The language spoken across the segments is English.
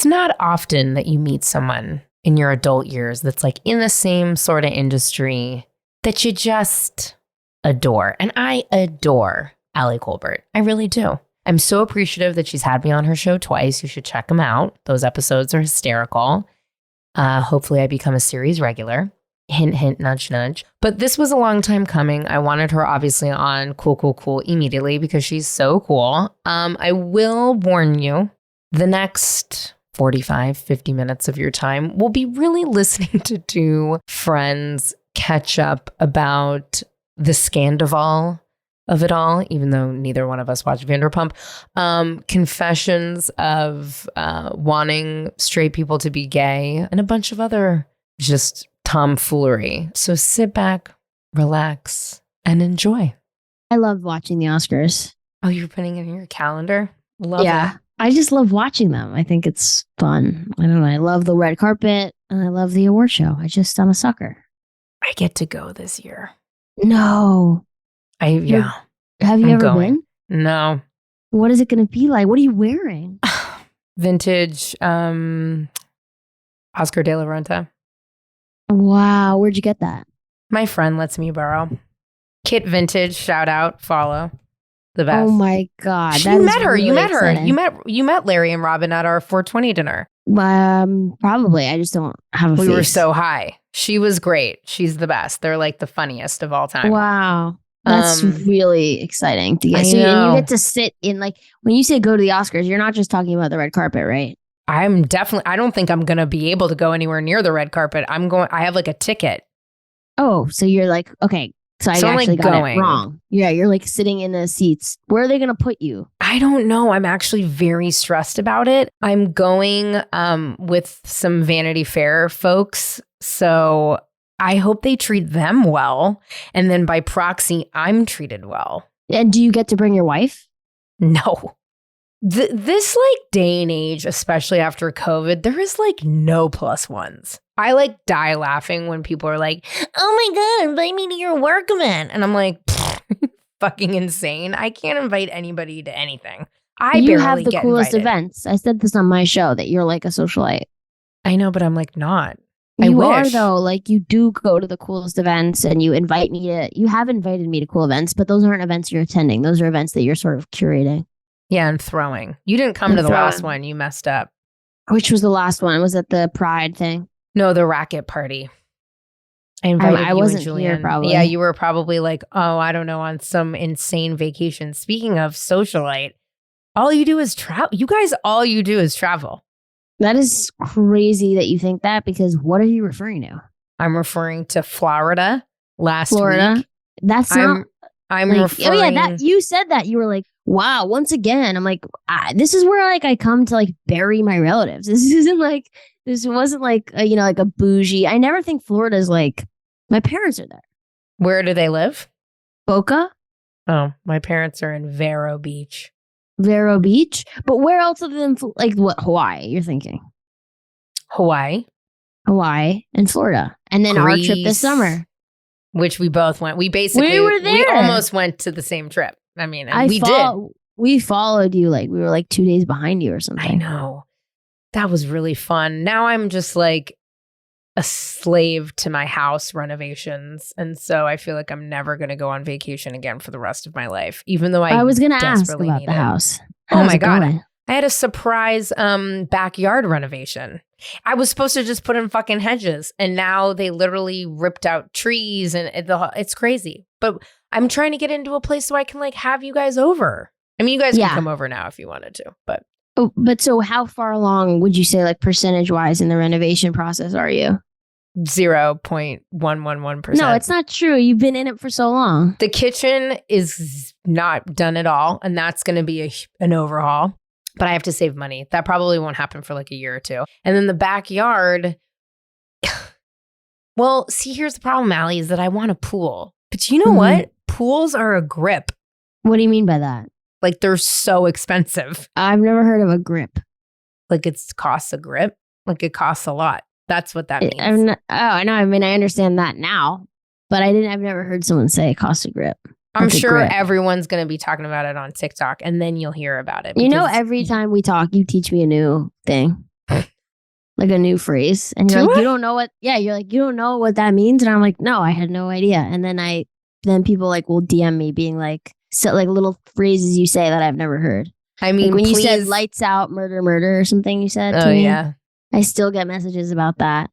It's not often that you meet someone in your adult years that's like in the same sort of industry that you just adore. And I adore Ali Kolbert. I really do. I'm so appreciative that she's had me on her show twice. You should check them out. Those episodes are hysterical. Hopefully I become a series regular. Hint, hint, nudge, nudge. But this was a long time coming. I wanted her obviously on Cool immediately because she's so cool. I will warn you, the next 45, 50 minutes of your time will be really listening to two friends catch up about the Scandival of it all, even though neither one of us watched Vanderpump. Confessions of wanting straight people to be gay and a bunch of other just tomfoolery. So sit back, relax, and enjoy. I love watching the Oscars. Oh, you're putting it in your calendar? Love it. I just love watching them. I think it's fun. I don't know. I love the red carpet and I love the award show. I'm a sucker. I get to go this year. No. Have you ever been? No. What is it going to be like? What are you wearing? Vintage Oscar de la Renta. Wow. Where'd you get that? My friend lets me borrow. Kit Vintage, shout out, follow. The best. Oh my God. You met her. You met Larry and Robin at our 420 dinner. Probably. I just don't have a face. We were so high. She was great. She's the best. They're like the funniest of all time. Wow. That's really exciting to get. And you get to sit in, like, when you say go to the Oscars, you're not just talking about the red carpet, right? I don't think I'm going to be able to go anywhere near the red carpet. I have like a ticket. Oh, so you're like, okay. So I actually got it wrong. Yeah, you're like sitting in the seats. Where are they going to put you? I don't know. I'm actually very stressed about it. I'm going with some Vanity Fair folks. So I hope they treat them well. And then by proxy, I'm treated well. And do you get to bring your wife? No. This like day and age, especially after COVID, there is like no plus ones. I like die laughing when people are like, oh my God, invite me to your work event. And I'm like, fucking insane. I can't invite anybody to anything. You have the coolest events. I said this on my show that you're like a socialite. I know, but I'm like not. You are though. Like you do go to the coolest events and you have invited me to cool events, but those aren't events you're attending. Those are events that you're sort of curating. Yeah, and throwing. You didn't come to the last one. You messed up. Which was the last one? Was it the Pride thing? No, the racket party. I wasn't here probably. Yeah, you were probably like, oh, I don't know, on some insane vacation. Speaking of socialite, all you do is travel. You guys, all you do is travel. That is crazy that you think that, because what are you referring to? I'm referring to Florida last week. That's not... I'm like, referring... Oh yeah, you said that. You were like, wow, once again. I'm like, this is where like I come to like bury my relatives. This wasn't like like a bougie. I never think Florida's like, my parents are there. Where do they live? Boca. Oh, my parents are in Vero Beach. Vero Beach? But where else other than like what, Hawaii, you're thinking? Hawaii and Florida. And then Greece, our trip this summer. Which we both went. We were there. We almost went to the same trip. I mean, we did. We followed you, like we were like 2 days behind you or something. I know. That was really fun. Now I'm just like a slave to my house renovations. And so I feel like I'm never going to go on vacation again for the rest of my life, even though I was going to ask about the house. How's oh my God. Going? I had a surprise backyard renovation. I was supposed to just put in fucking hedges, and now they literally ripped out trees, and it's crazy. But I'm trying to get into a place so I can like have you guys over. I mean, you guys can come over now if you wanted to, but. But so how far along would you say, like percentage wise, in the renovation process are you? 0.111%. No, it's not true. You've been in it for so long. The kitchen is not done at all, and that's going to be an overhaul. But I have to save money. That probably won't happen for like a year or two. And then the backyard. Well, see, here's the problem, Allie, is that I want a pool. But you know what? Pools are a grip. What do you mean by that? Like they're so expensive. I've never heard of a grip. Like it costs a grip. Like it costs a lot. That's what that means. I know. I mean, I understand that now, but I've never heard someone say it costs a grip. I'm sure everyone's going to be talking about it on TikTok, and then you'll hear about it. You know, every time we talk, you teach me a new thing. like a new phrase. And you're like, you don't know what, you're like, you don't know what that means. And I'm like, no, I had no idea. And then people like will DM me being like, so like little phrases you say that I've never heard. I mean, like when please. you said lights out, murder, murder or something you said to me. Yeah. I still get messages about that.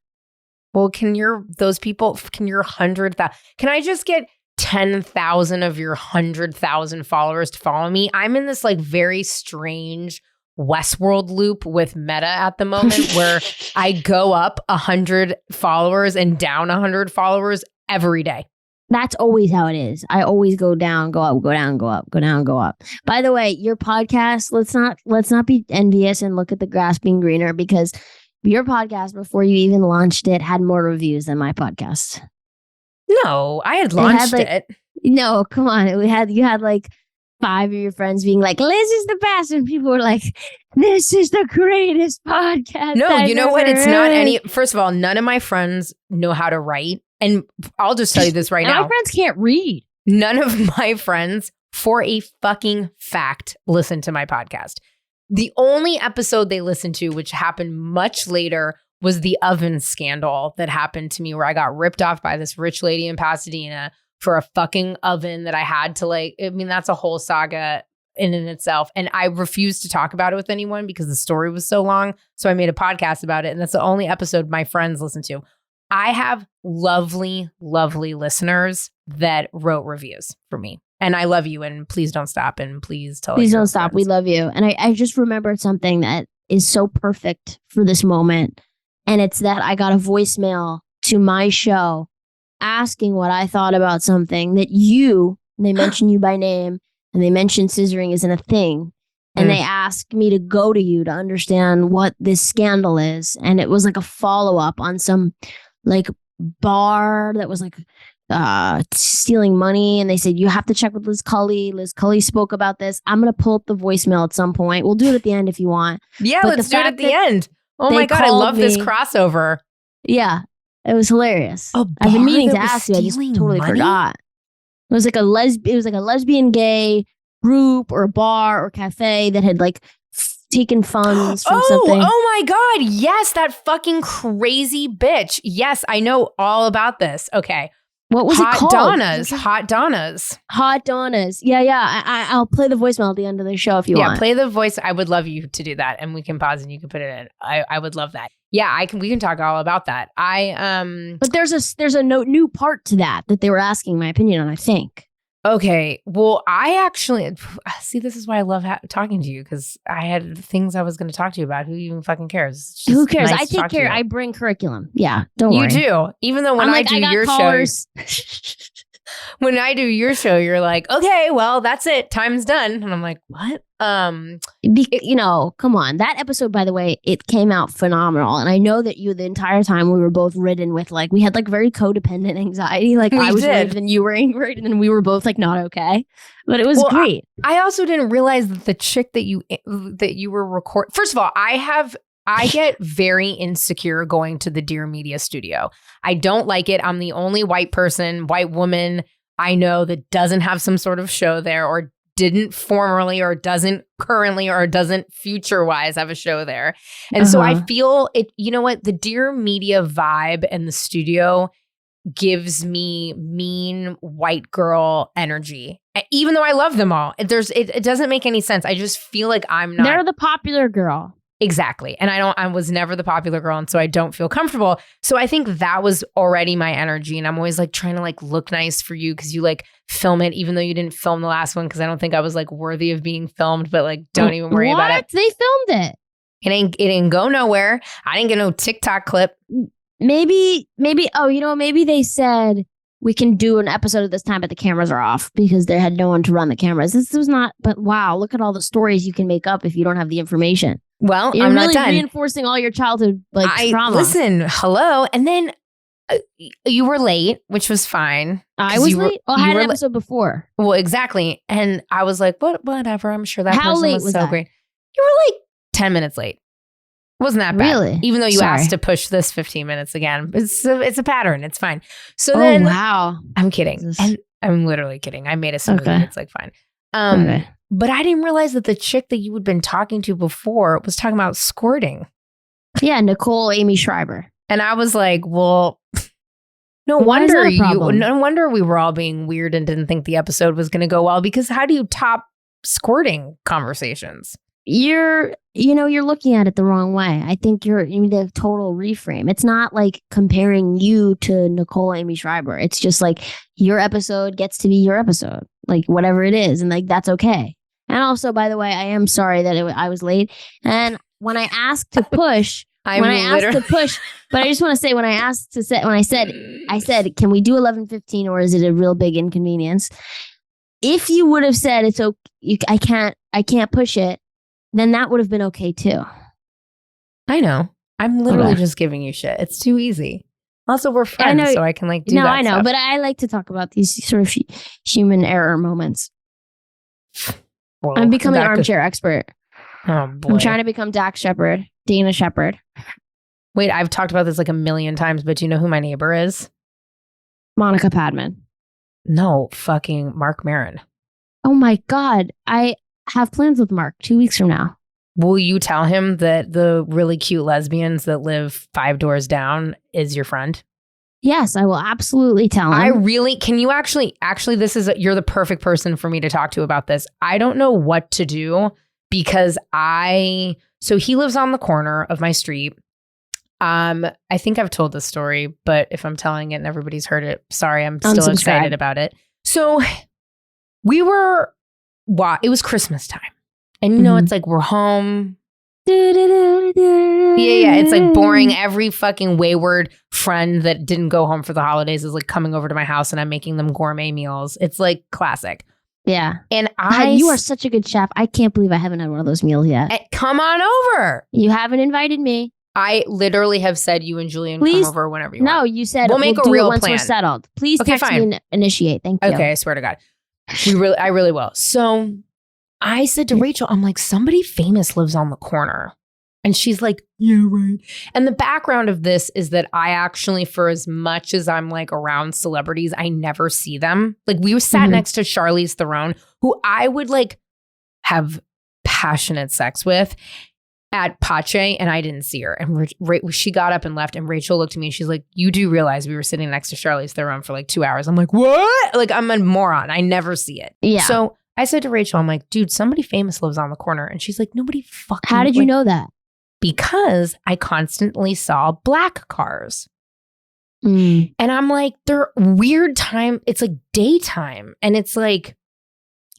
Well, can your 100,000, can I just get 10,000 of your 100,000 followers to follow me? I'm in this like very strange Westworld loop with Meta at the moment where I go up 100 followers and down 100 followers every day. That's always how it is. I always go down, go up, go down, go up, go down, go up. By the way, your podcast, let's not be envious and look at the grass being greener, because your podcast, before you even launched it, had more reviews than my podcast. No, I had launched it. No, come on. You had like 5 of your friends being like, Liz is the best. And people were like, this is the greatest podcast. No, I've you know what? ever It's not heard. any. First of all, none of my friends know how to write. And I'll just tell you this right now. My friends can't read. None of my friends, for a fucking fact, listen to my podcast. The only episode they listened to, which happened much later, was the oven scandal that happened to me, where I got ripped off by this rich lady in Pasadena for a fucking oven that I had to like. I mean, that's a whole saga in and itself. And I refused to talk about it with anyone because the story was so long. So I made a podcast about it. And that's the only episode my friends listen to. I have lovely, lovely listeners that wrote reviews for me. And I love you. And please don't stop. And please tell Please your don't stop. friends. We love you. And I just remembered something that is so perfect for this moment. And it's that I got a voicemail to my show asking what I thought about something that they mentioned you by name, and they mentioned scissoring isn't a thing. And they asked me to go to you to understand what this scandal is. And it was like a follow-up on some like bar that was like stealing money. And they said, you have to check with Liz Cully. Liz Cully spoke about this. I'm going to pull up the voicemail at some point. We'll do it at the end if you want. Yeah, But let's do it at the end. Oh my God, I love this crossover. Yeah, it was hilarious. A I've been bar meaning that to was ask you. I just stealing totally money? forgot. It was like a lesbian gay group or bar or cafe that had like taken funds from something. Oh my God. Yes, that fucking crazy bitch. Yes, I know all about this. Okay. What was it called? Hot Donnas. Hot Donnas. Yeah. I'll play the voicemail at the end of the show if you want. Yeah, play the voice. I would love you to do that, and we can pause and you can put it in. I would love that. Yeah, we can talk all about that. But there's a new part to that they were asking my opinion on, I think. Okay. Well, I actually see. This is why I love talking to you, because I had things I was going to talk to you about. Who even fucking cares? Who cares? Nice I take care. I bring curriculum. Yeah, don't worry. You do. Even though when I do your show, when I do your show, you're like, okay, well, that's it. Time's done. And I'm like, what? Come on. That episode, by the way, it came out phenomenal. And I know that the entire time we were both ridden with like, we had like very codependent anxiety. Like I was worried and you were worried, and then we were both like not okay. But it was great. I also didn't realize that the chick that you were recording. First of all, I get very insecure going to the Dear Media studio. I don't like it. I'm the only white woman I know that doesn't have some sort of show there, or didn't formerly, or doesn't currently, or doesn't future-wise have a show there. And so I feel it, you know what? The Dear Media vibe and the studio gives me mean white girl energy. Even though I love them all. It doesn't make any sense. I just feel like I'm not. They're the popular girl. Exactly. And I was never the popular girl. And so I don't feel comfortable. So I think that was already my energy. And I'm always like trying to like look nice for you, because you like film it, even though you didn't film the last one, because I don't think I was like worthy of being filmed, but like, don't even worry about it. They filmed it. It didn't go nowhere. I didn't get no TikTok clip. Maybe, maybe they said we can do an episode at this time, but the cameras are off because they had no one to run the cameras. This was not, but wow, look at all the stories you can make up if you don't have the information. Well, You're I'm really not done. Reinforcing all your childhood trauma. Listen, hello. And then you were late, which was fine. I was late? I had an episode before. Well, exactly. And I was like, whatever. I'm sure that How person late was was so that? great. You were like 10 minutes late. Wasn't that bad? Really? Even though you Sorry. asked to push this 15 minutes again. It's a pattern. It's fine. So then, wow. I'm kidding. And I'm literally kidding. I made a smoothie. Okay. It's like fine. But I didn't realize that the chick that you had been talking to before was talking about squirting. Yeah, Nicole Amy Schreiber. And I was like, well, no Why is that a wonder problem? no wonder we were all being weird and didn't think the episode was going to go well, because how do you top squirting conversations? You're looking at it the wrong way. I think you need a total reframe. It's not like comparing you to Nicole Amy Schreiber. It's just like your episode gets to be your episode, like whatever it is, and like that's okay. And also, by the way, I am sorry that I was late. And when I asked to push, but I just want to say I said, can we do 11:15 or is it a real big inconvenience? If you would have said it's okay, I can't push it, then that would have been okay too. I know. I'm literally just giving you shit. It's too easy. Also, we're friends, so I can like do that. No, I know, stuff. But I like to talk about these sort of human error moments. Well, I'm becoming an armchair expert. Oh boy. I'm trying to become Dax Shepard, Dana Shepard. Wait, I've talked about this like a million times, but do you know who my neighbor is? Monica Padman. No, fucking Mark Maron. Oh my God. I have plans with Mark 2 weeks from now. Will you tell him that the really cute lesbians that live 5 doors down is your friend? Yes, I will absolutely tell him. Can you actually, you're the perfect person for me to talk to about this. I don't know what to do because so he lives on the corner of my street. I think I've told this story, but if I'm telling it and everybody's heard it, sorry, I'm still excited about it. So it was Christmas time. And you know, it's like we're home. Yeah. It's like boring. Every fucking wayward friend that didn't go home for the holidays is like coming over to my house and I'm making them gourmet meals. It's like classic. Yeah. And you are such a good chef. I can't believe I haven't had one of those meals yet. Come on over. You haven't invited me. I literally have said you and Julian come over whenever you want. No, you said we'll make a real plan. Once we're settled. Please text me and initiate. Thank you. Okay, I swear to God. I really will. So I said to Rachel, I'm like, somebody famous lives on the corner. And she's like, yeah, right. And the background of this is that I actually, for as much as I'm like around celebrities, I never see them. Like we sat next to Charlize Theron, who I would like have passionate sex with at Pache, and I didn't see her. And she got up and left, and Rachel looked at me and she's like, you do realize we were sitting next to Charlize Theron for like 2 hours. I'm like, what? Like I'm a moron. I never see it. Yeah. So I said to Rachel, I'm like, dude, somebody famous lives on the corner. And she's like, nobody fucking. How did you know that? Because I constantly saw black cars. And I'm like, they're weird time. It's like daytime. And it's like,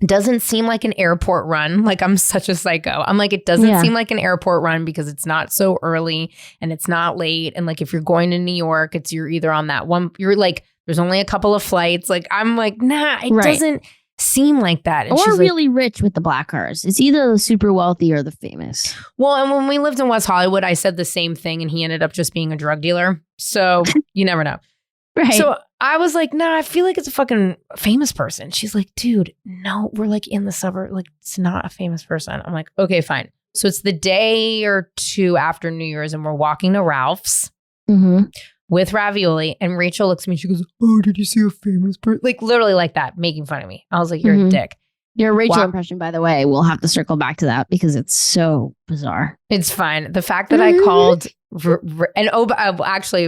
doesn't seem like an airport run. Like I'm such a psycho. I'm like, it doesn't seem like an airport run because it's not so early and it's not late. And like, if you're going to New York, you're either on that one, you're like, there's only a couple of flights. Like, I'm like, nah, it doesn't seem like that. And or really rich with the black cars. It's either the super wealthy or the famous. Well, and when we lived in West Hollywood, I said the same thing and he ended up just being a drug dealer. So you never know. Right. So I was like, nah, I feel like it's a fucking famous person. She's like, dude, no, we're like in the suburb. Like it's not a famous person. I'm like, okay, fine. So it's the day or two after New Year's and we're walking to Ralph's with ravioli. And Rachel looks at me. She goes, oh, did you see a famous person? Like literally like that, making fun of me. I was like, you're a dick. Your Rachel impression, by the way, we'll have to circle back to that because it's so bizarre. It's fine. The fact that I called actually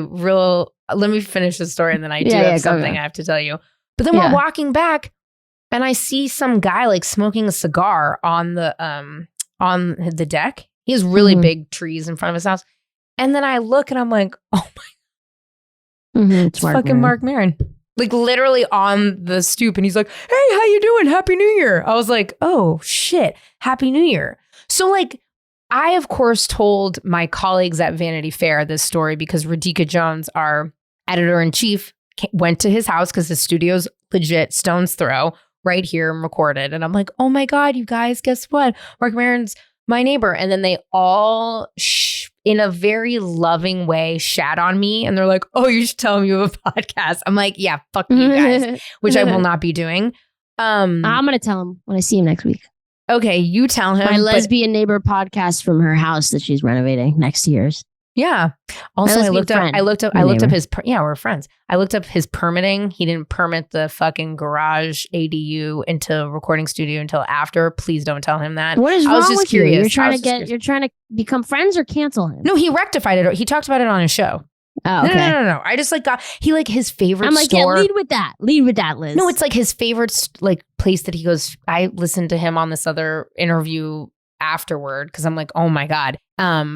let me finish the story and then I do have something I have to tell you. But then we're walking back and I see some guy like smoking a cigar on the deck. He has really big trees in front of his house. And then I look and I'm like, oh my, it's fucking Mark Maron. Like literally on the stoop. And he's like, hey, how you doing? Happy New Year. I was like, oh shit, Happy New Year. So like, I, of course, told my colleagues at Vanity Fair this story because Radhika Jones, our editor-in-chief, went to his house because his studio's legit stone's throw right here and recorded. And I'm like, oh my God, you guys, guess what? Mark Maron's my neighbor. And then they all, in a very loving way, shat on me. And they're like, oh, you should tell him you have a podcast. I'm like, yeah, fuck you guys, which I will not be doing. I'm going to tell him when I see him next week. Okay, you tell him. My lesbian neighbor podcast from her house that she's renovating next to yours. Yeah. Also, Let's I be a looked up friend. his, we're friends. I looked up his permitting. He didn't permit the fucking garage ADU into recording studio until after. Please don't tell him that. What is I was wrong just with curious. you? You're trying to become friends or cancel him? No, he rectified it. He talked about it on his show. Oh, okay. No. I just like his favorite I'm like, store. yeah, lead with that, Liz. No, it's like his favorite like place that he goes. I listened to him on this other interview afterward because I'm like, oh my God,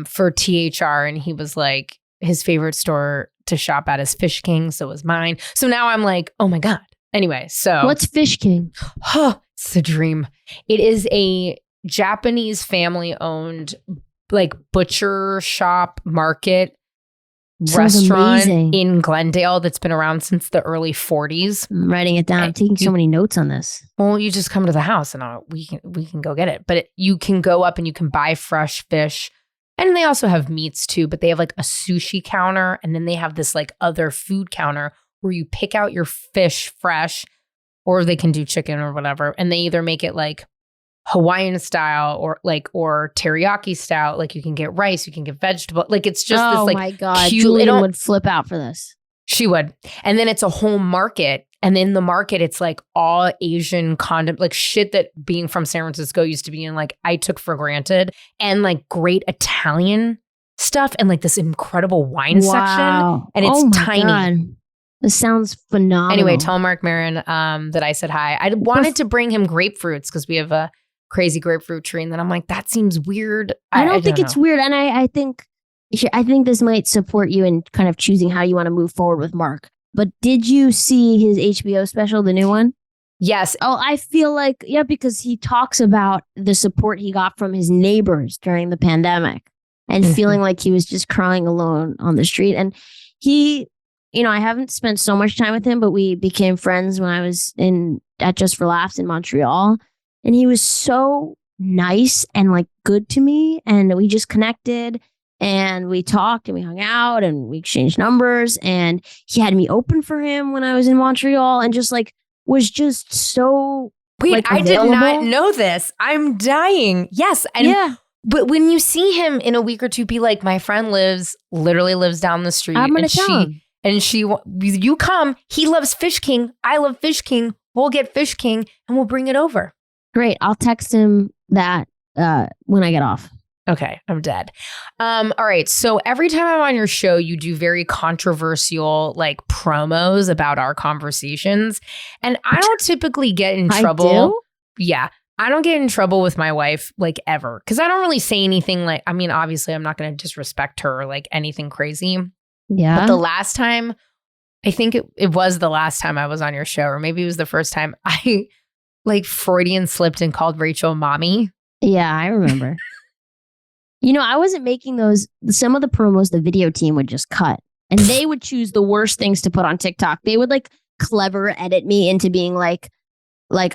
for THR. And he was like, his favorite store to shop at is Fish King. So was mine. So now I'm like, oh my God. Anyway, so. What's Fish King? Oh, it's a dream. It is a Japanese family owned like butcher shop market restaurant in Glendale that's been around since the early 40s. I'm writing it down. I'm taking so many notes on this. Well, you just come to the house and we can go get it. But you can go up and you can buy fresh fish. And they also have meats too, but they have like a sushi counter. And then they have this like other food counter where you pick out your fish fresh, or they can do chicken or whatever. And they either make it like Hawaiian style or teriyaki style. Like you can get rice, you can get vegetable. Like it's just this like, oh my God, cute Julian would flip out for this. She would. And then it's a whole market. And in the market, it's like all Asian condiment, like shit that being from San Francisco used to be in, like I took for granted, and like great Italian stuff and like this incredible wine section. And it's tiny. God. This sounds phenomenal. Anyway, tell Mark Maron that I said hi. I wanted to bring him grapefruits because we have a crazy grapefruit tree. And then I'm like, that seems weird. I don't think it's weird. And I think this might support you in kind of choosing how you want to move forward with Mark. But did you see his HBO special, the new one? Yes. Oh, I feel like, yeah, because he talks about the support he got from his neighbors during the pandemic and feeling like he was just crying alone on the street. And he, I haven't spent so much time with him, but we became friends when I was at Just for Laughs in Montreal. And he was so nice and like good to me. And we just connected and we talked and we hung out and we exchanged numbers. And he had me open for him when I was in Montreal and just like was just so. Wait, like, I did not know this. I'm dying. Yes. And yeah. But when you see him in a week or two, be like, my friend literally lives down the street. I'm going to tell him. And you come, he loves Fish King. I love Fish King. We'll get Fish King and we'll bring it over. Great. I'll text him that when I get off. Okay, I'm dead. All right. So every time I'm on your show, you do very controversial like promos about our conversations. And I don't typically get in trouble. I do? Yeah. I don't get in trouble with my wife like ever. Because I don't really say anything like, I mean, obviously I'm not going to disrespect her or like anything crazy. Yeah. But the last time, I think it was the last time I was on your show, or maybe it was the first time I like Freudian slipped and called Rachel mommy. Yeah, I remember. I wasn't making those. Some of the promos the video team would just cut and they would choose the worst things to put on TikTok. They would like clever edit me into being like I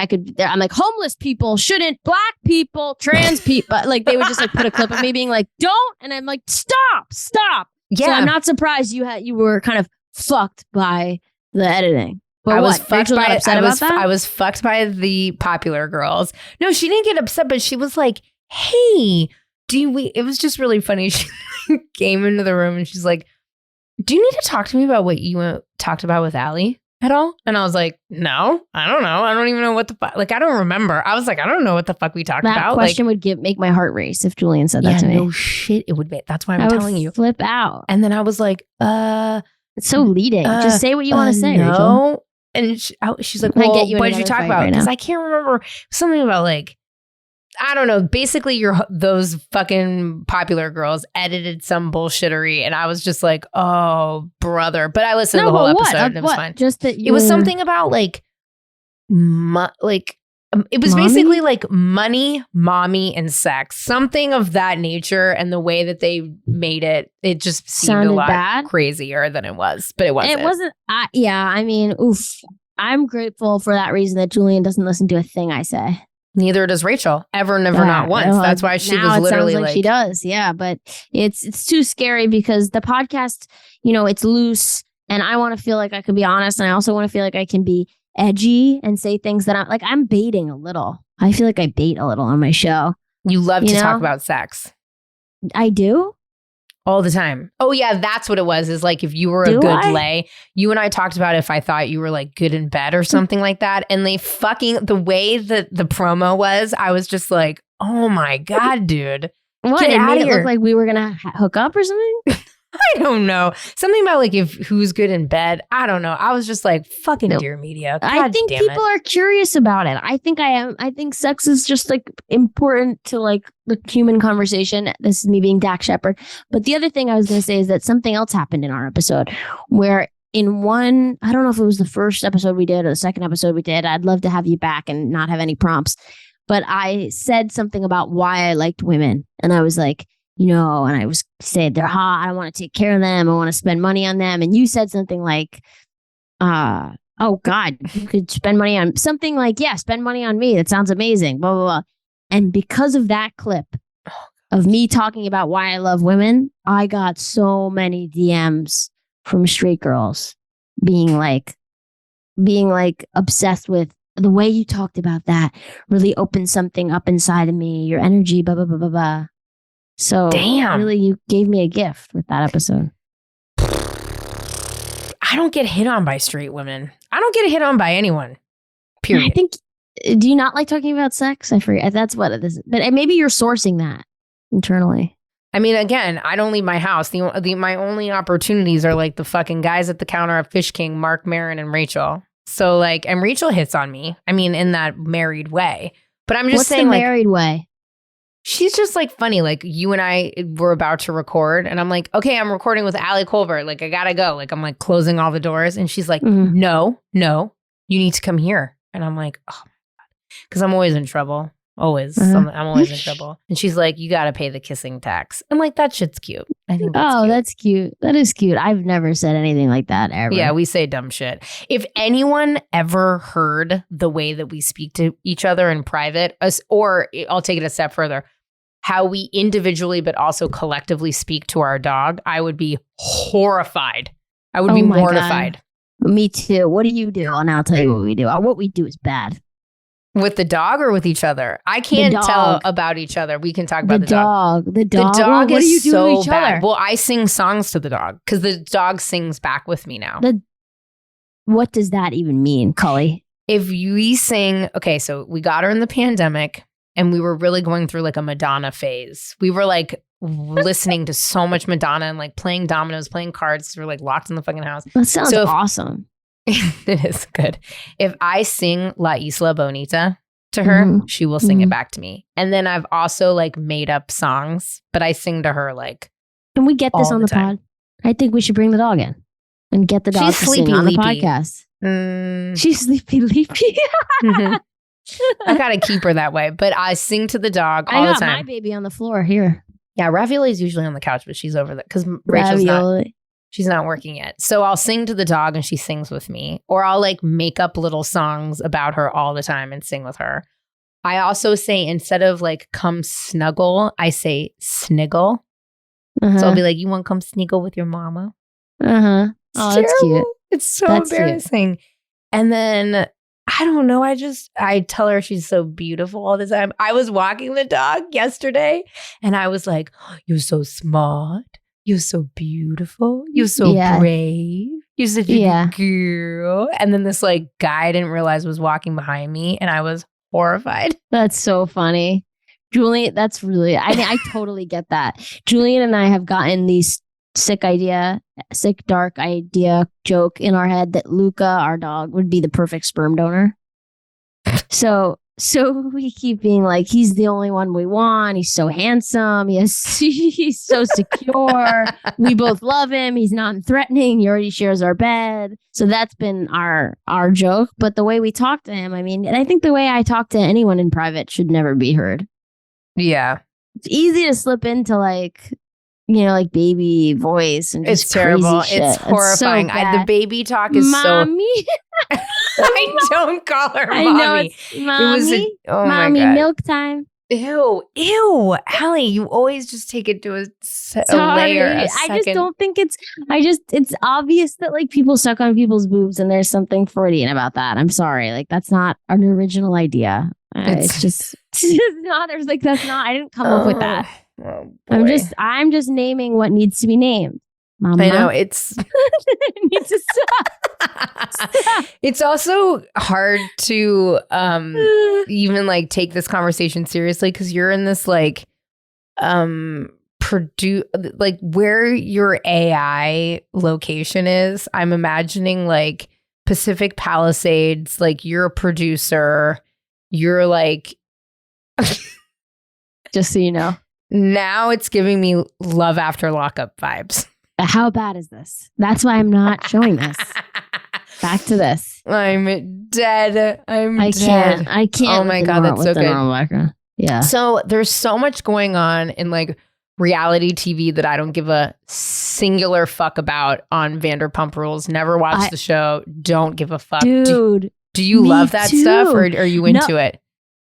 could, I'm like, homeless people shouldn't, black people, trans people. Like they would just like put a clip of me being like, don't. And I'm like, stop. Yeah. So I'm not surprised you were kind of fucked by the editing. But I was fucked by I was fucked by the popular girls. No, she didn't get upset, but she was like, hey, it was just really funny. She came into the room and she's like, do you need to talk to me about what you talked about with Ali at all? And I was like, no, I don't know. I don't even know what the fuck. Like, I don't remember. I was like, I don't know what the fuck we talked about. That question would make my heart race if Julian said that to me. No shit, it would be. That's why I'm telling you. Flip out. And then I was like, it's so leading. Just say what you want to say, no. Rachel. And she's like, well, what did you talk about? Because I can't remember. Something about like, I don't know. Basically, those fucking popular girls edited some bullshittery, and I was just like, "Oh, brother!" But I listened to the whole episode, and it was fine. Just that it was something about like, it was basically like money, mommy, and sex, something of that nature. And the way that they made it, it just seemed a lot crazier than it was. But it wasn't. It wasn't. I mean, oof. I'm grateful for that reason that Julian doesn't listen to a thing I say. Neither does Rachel. Ever, never, not once. That's why she was literally it sounds like she does. Yeah, but it's too scary because the podcast, it's loose, and I want to feel like I can be honest, and I also want to feel like I can be edgy and say things that I'm baiting a little. I feel like I bait a little on my show. You love to talk about sex. I do. All the time. Oh yeah, that's what it was. Is like if you were a Do good I? lay, you and I talked about if I thought you were like good in bed or something like that. And they the way that the promo was, I was just like, oh my God, dude. What? Get It out made of it look here. like we were gonna hook up or something. I don't know. Something about like who's good in bed. I don't know. I was just like, fucking No. dear media. God I think damn people it. are curious about it. I think I am. I think sex is just like important to like the human conversation. This is me being Dak Shepard. But the other thing I was going to say is that something else happened in our episode where in one, I don't know if it was the first episode we did or the second episode we did. I'd love to have you back and not have any prompts. But I said something about why I liked women. And I was like, and I was saying they're hot. I want to take care of them. I want to spend money on them. And you said something like, oh God, you could spend money on something like, yeah, spend money on me. That sounds amazing. Blah, blah, blah. And because of that clip of me talking about why I love women, I got so many DMs from straight girls being like obsessed with the way you talked about that really opened something up inside of me, your energy, blah, blah, blah, blah, blah. So Damn. really, you gave me a gift with that episode. I don't get hit on by straight women. I don't get hit on by anyone. Period. I think, do you not like talking about sex? I forget. That's what it is. But maybe you're sourcing that internally. I mean, again, I don't leave my house. My only opportunities are like the fucking guys at the counter at Fish King, Mark Maron and Rachel. So like, and Rachel hits on me. I mean, in that married way. But I'm just What's saying, the like, married way? she's just like funny. Like you and I were about to record and I'm like, okay, I'm recording with Ali Kolbert. Like I gotta go. Like I'm like closing all the doors. And she's like, no, you need to come here. And I'm like, oh my God. Because I'm always in trouble. Always. I'm always in trouble. And she's like, you gotta pay the kissing tax. I'm like, that shit's cute. I think that's cute. That's cute. That is cute. I've never said anything like that ever. Yeah, we say dumb shit. If anyone ever heard the way that we speak to each other in private, or I'll take it a step further, how we individually but also collectively speak to our dog, I would be horrified. I would be mortified. God. Me too. What do you do? And I'll tell you what we do. What we do is bad. With the dog or with each other? I can't tell about each other. We can talk about the dog. The dog. The dog what do you is do so to each bad. other? Well, I sing songs to the dog because the dog sings back with me now. What does that even mean, Cully? If we sing, okay, so we got her in the pandemic and we were really going through like a Madonna phase. We were like listening to so much Madonna and like playing dominoes, playing cards. We're like locked in the fucking house. That sounds awesome. It is good. If I sing La Isla Bonita to her, she will sing it back to me. And then I've also like made up songs, but I sing to her like. Can we get this on the time. pod? I think we should bring the dog in and get the dog to sing on the podcast. She's sleepy leapy. I gotta keep her that way, but I sing to the dog all the time. I got my baby on the floor here. Yeah, Ravioli is usually on the couch, but she's over there because Rachel's she's not working yet. So I'll sing to the dog and she sings with me, or I'll like make up little songs about her all the time and sing with her. I also say, instead of like come snuggle, I say sniggle. So I'll be like, you want to come sniggle with your mama? Oh, that's cute. It's so embarrassing. Cute. And then I don't know. I tell her she's so beautiful all the time. I was walking the dog yesterday and I was like, oh, you're so smart. You're so beautiful. You're so brave. You're such a good girl. And then this like guy I didn't realize was walking behind me and I was horrified. That's so funny. Julian, that's really, I mean, I totally get that. Julian and I have gotten these sick, dark idea joke in our head that Luca, our dog, would be the perfect sperm donor. So we keep being like, he's the only one we want. He's so handsome. He's so secure. We both love him. He's non-threatening. He already shares our bed. So that's been our joke. But the way we talk to him, I mean, and I think the way I talk to anyone in private should never be heard. Yeah. It's easy to slip into like, like baby voice and just it's terrible. Crazy shit. It's horrifying. So The baby talk is Mommy? I don't call her Mommy. I know it's Mommy. Mommy, my God. milk time. Ew. Ali, you always just take it to a layer. I just don't think it's obvious that like people suck on people's boobs and there's something Freudian about that. I'm sorry. Like that's not an original idea. It's just not, there's like, that's not, I didn't come up with that. Oh, I'm boy. just naming what needs to be named. Mama. I know it's It needs to stop. it's also hard to even like take this conversation seriously because you're in this like produce like where your AI location is. I'm imagining like Pacific Palisades, like you're a producer, you're like Just so you know. now it's giving me Love After Lockup vibes. How bad is this? That's why I'm not showing this. Back to this. I'm dead. I can't. Oh my God, that's so good. Yeah. So there's so much going on in like reality TV that I don't give a singular fuck about on Vanderpump Rules. Never watched the show. Don't give a fuck. Dude. Do you love that stuff or are you into it?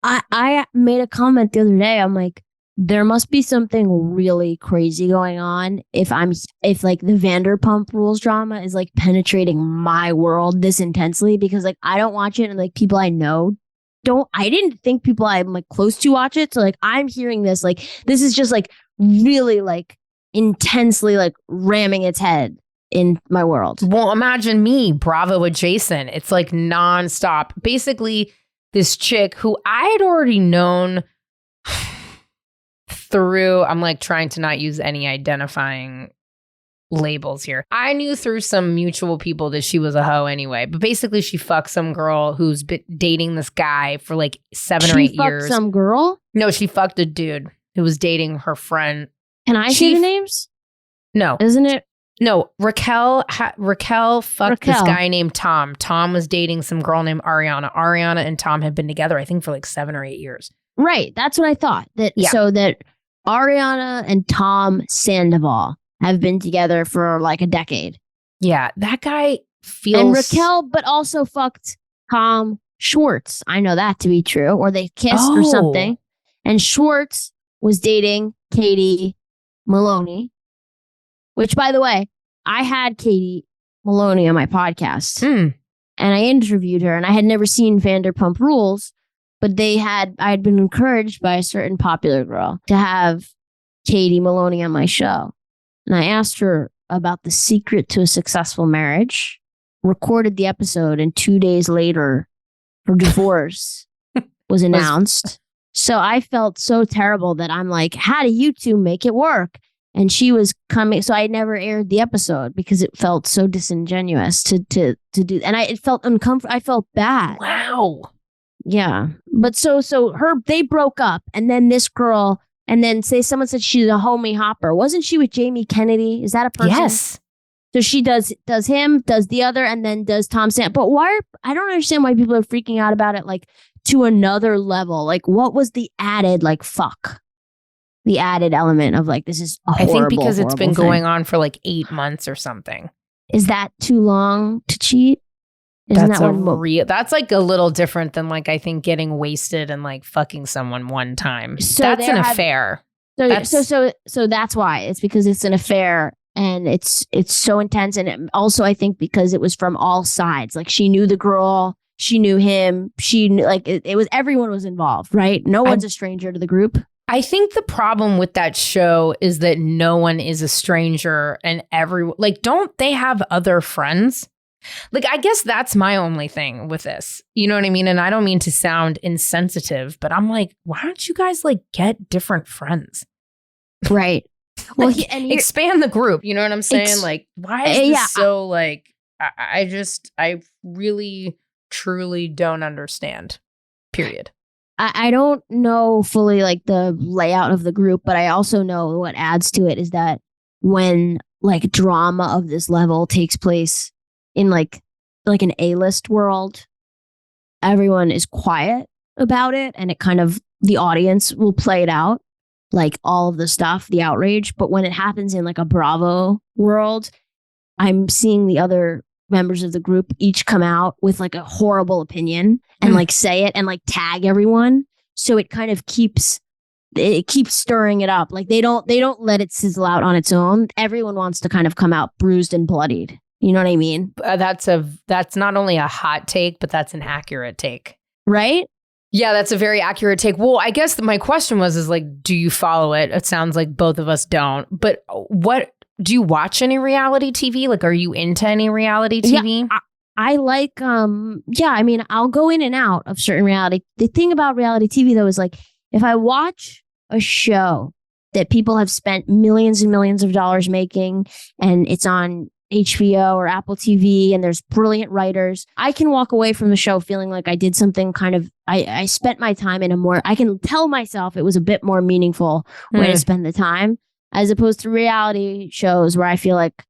I made a comment the other day. I'm like, there must be something really crazy going on if like the Vanderpump Rules drama is like penetrating my world this intensely, because like I don't watch it and like people I know I didn't think people I'm like close to watch it. So like I'm hearing this, like this is just like really like intensely like ramming its head in my world. Well, imagine me, Bravo adjacent. It's like nonstop. Basically, this chick who I had already known through, I'm like trying to not use any identifying labels here. I knew through some mutual people that she was a hoe anyway, but basically she fucked some girl who's been dating this guy for like 7 or 8 years. She fucked some girl? No, she fucked a dude who was dating her friend. Can I see the names? No. Isn't it? No, Raquel fucked this guy named Tom. Tom was dating some girl named Ariana. Ariana and Tom had been together, I think, for like 7 or 8 years. Right. That's what I thought. So that Ariana and Tom Sandoval have been together for like a decade. Yeah, that guy feels... And Raquel, but also fucked Tom Schwartz. I know that to be true. Or they kissed or something. And Schwartz was dating Katie Maloney. Which, by the way, I had Katie Maloney on my podcast. And I interviewed her. And I had never seen Vanderpump Rules. But I had been encouraged by a certain popular girl to have Katie Maloney on my show. And I asked her about the secret to a successful marriage, recorded the episode, and 2 days later, her divorce was announced. So I felt so terrible that I'm like, how do you two make it work? And she was coming. So I never aired the episode because it felt so disingenuous to do. And it felt uncomfortable. I felt bad. Wow. Yeah. But so they broke up, and then this girl, and then someone said she's a homie hopper. Wasn't she with Jamie Kennedy? Is that a person? Yes. So she does him, does the other, and then does Tom Sand. But I don't understand why people are freaking out about it like to another level. Like what was the added like fuck? The added element of like, this is a horrible, I think because it's been thing. going on for like 8 months or something. Is that too long to cheat? That's like a little different than like I think getting wasted and like fucking someone one time. So that's an affair. So that's why. It's because it's an affair and it's so intense. And also I think because it was from all sides. Like she knew the girl, she knew him, she knew, like it was, everyone was involved, right? No one's a stranger to the group. I think the problem with that show is that no one is a stranger and don't they have other friends? Like, I guess that's my only thing with this. You know what I mean? And I don't mean to sound insensitive, but I'm like, why don't you guys like get different friends? Right. Well, expand the group. You know what I'm saying? Like, why is this so like, I really, truly don't understand. Period. I don't know fully like the layout of the group, but I also know what adds to it is that when like drama of this level takes place in like an A-list world, everyone is quiet about it, and it kind of, the audience will play it out, like all of the stuff, the outrage. But when it happens in like a Bravo world, I'm seeing the other members of the group each come out with like a horrible opinion and like say it and like tag everyone. So it kind of keeps stirring it up. Like they don't let it sizzle out on its own. Everyone wants to kind of come out bruised and bloodied. You know what I mean? That's not only a hot take, but that's an accurate take. Right? Yeah, that's a very accurate take. Well, I guess my question is like, do you follow it? It sounds like both of us don't. But what do you watch any reality TV? Like, are you into any reality TV? Yeah, I like, I mean, I'll go in and out of certain reality. The thing about reality TV, though, is like, if I watch a show that people have spent millions and millions of dollars making, and it's on HBO or Apple TV, and there's brilliant writers, I can walk away from the show feeling like I did something kind of, I spent my time in a more, I can tell myself it was a bit more meaningful way to spend the time, as opposed to reality shows where I feel like,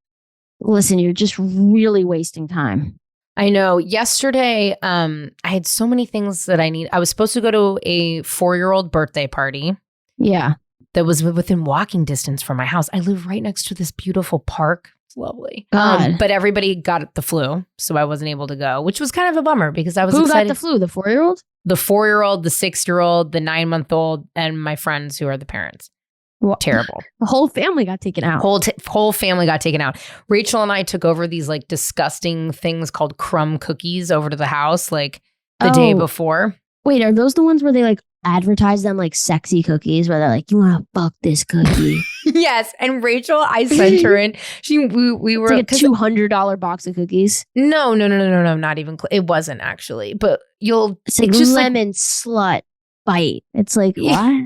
listen, you're just really wasting time. I know. Yesterday, I had so many things that I was supposed to go to a 4-year-old birthday party. Yeah. That was within walking distance from my house. I live right next to this beautiful park. It's lovely. But everybody got the flu, so I wasn't able to go, which was kind of a bummer because I was excited. Who got the flu? The 4-year-old? The 4-year-old, the 6-year-old, the 9-month-old, and my friends who are the parents. Well, terrible. The whole family got taken out. Whole family got taken out. Rachel and I took over these like disgusting things called crumb cookies over to the house like the day before. Wait, are those the ones where they like advertise them like sexy cookies where they're like, you want to fuck this cookie? Yes. And Rachel, I sent her in. We were it's like a $200 box of cookies. No, not even. It wasn't actually, but it's like just lemon slut bite. It's like, what?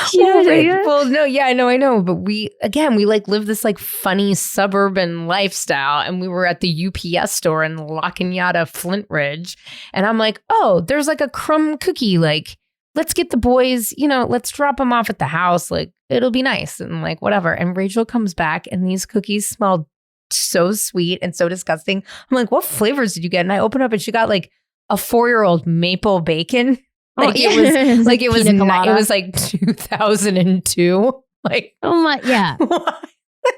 I know. But we like live this like funny suburban lifestyle, and we were at the UPS store in La Cañada, Flint Ridge, and I'm like, oh, there's like a crumb cookie, like let's get the boys, let's drop them off at the house, like it'll be nice and like whatever. And Rachel comes back, and these cookies smelled so sweet and so disgusting. I'm like, what flavors did you get? And I opened up, and she got like a 4-year-old maple bacon. Like it was like 2002. Like, oh my, yeah.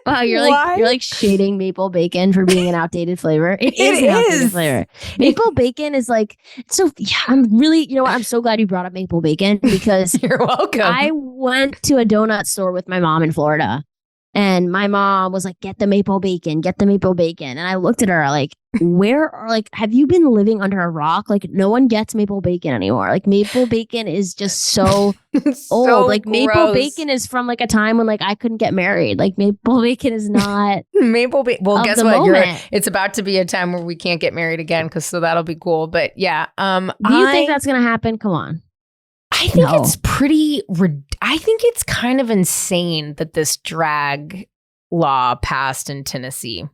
Wow, you're like shading maple bacon for being an outdated flavor. It is an outdated flavor. Maple bacon is like, so yeah, I'm really, I'm so glad you brought up maple bacon because you're welcome. I went to a donut store with my mom in Florida, and my mom was like, get the maple bacon. And I looked at her like, have you been living under a rock? Like, no one gets maple bacon anymore. Like, maple bacon is just so old. So like, maple bacon is from like a time when like I couldn't get married. Like, maple bacon is not maple bacon. Well, guess what? It's about to be a time where we can't get married again, so that'll be cool. But yeah, do you think that's gonna happen? Come on. I think it's I think it's kind of insane that this drag law passed in Tennessee.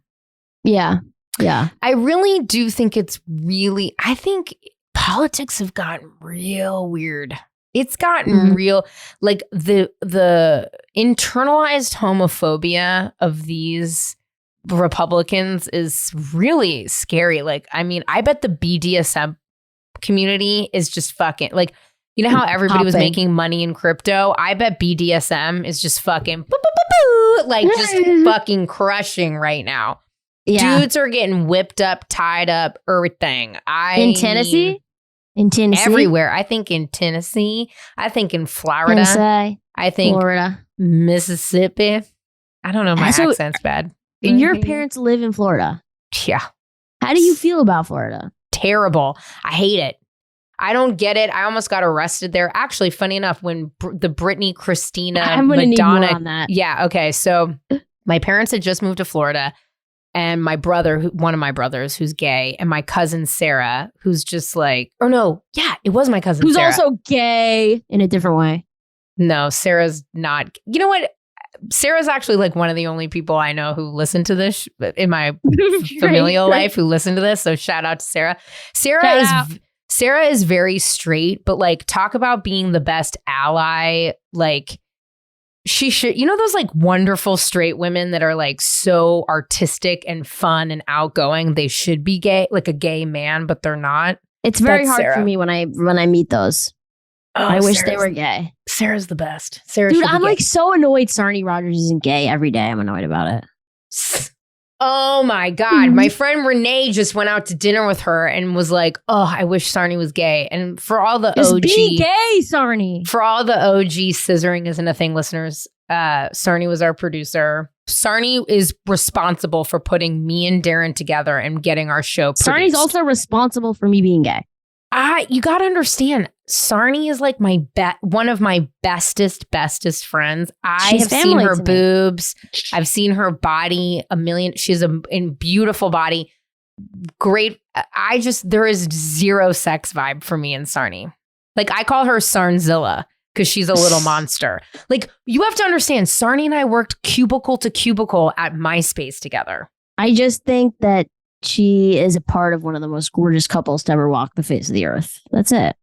Yeah. Yeah. I really do think I think politics have gotten real weird. It's gotten real, like the internalized homophobia of these Republicans is really scary. Like, I mean, I bet the BDSM community is just fucking like, you know how everybody was making money in crypto? I bet BDSM is just fucking like just fucking crushing right now. Yeah. Dudes are getting whipped up, tied up, everything. In Tennessee? In Tennessee? Everywhere. I think in Tennessee. I think in Florida. Tennessee, I think Florida. Mississippi. I don't know. My accent's bad. Your parents live in Florida. Yeah. How do you feel about Florida? Terrible. I hate it. I don't get it. I almost got arrested there. Actually, funny enough, when the Britney, Christina, I'm gonna Madonna. need more on that. Yeah. Okay. So my parents had just moved to Florida, and my brother, one of my brothers who's gay, and my cousin Sarah, who's just like, it was my cousin who's Sarah. Also gay in a different way. No, Sarah's not. You know what? Sarah's actually like one of the only people I know who listen to this in my familial life who listen to this. So shout out to Sarah. Sarah is very straight, but like talk about being the best ally. Like she should, those like wonderful straight women that are like so artistic and fun and outgoing. They should be gay, like a gay man, but they're not. It's very hard for me when I meet those. I wish they were gay. Sarah's the best. Dude, I'm like so annoyed Sarnie Rogers isn't gay every day. I'm annoyed about it. Oh my God. My friend Renee just went out to dinner with her and was like, oh, I wish Sarnie was gay. And for all the just OG. Be gay, Sarnie. For all the OG scissoring isn't a thing, listeners. Sarnie was our producer. Sarnie is responsible for putting me and Darren together and getting our show produced. Sarnie's also responsible for me being gay. You got to understand, Sarnie is like one of my bestest friends. I have seen her boobs. I've seen her body a million. She's a beautiful body. Great. There is zero sex vibe for me in Sarnie. Like, I call her Sarnzilla because she's a little monster. Like, you have to understand, Sarnie and I worked cubicle to cubicle at MySpace together. I just think that she is a part of one of the most gorgeous couples to ever walk the face of the earth. That's it.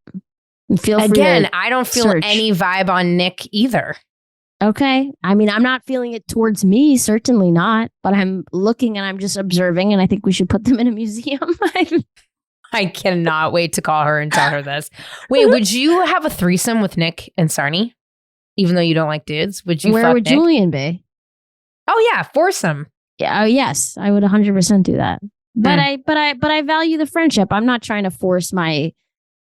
Again, I don't feel any vibe on Nick either. Okay. I mean, I'm not feeling it towards me. Certainly not. But I'm looking and I'm just observing. And I think we should put them in a museum. I cannot wait to call her and tell her this. Wait, would you have a threesome with Nick and Sarnie? Even though you don't like dudes? Would you? Where would Nick? Julian be? Oh, yeah. Foursome. Yeah. Oh, yes. I would 100% do that. But I value the friendship. I'm not trying to force my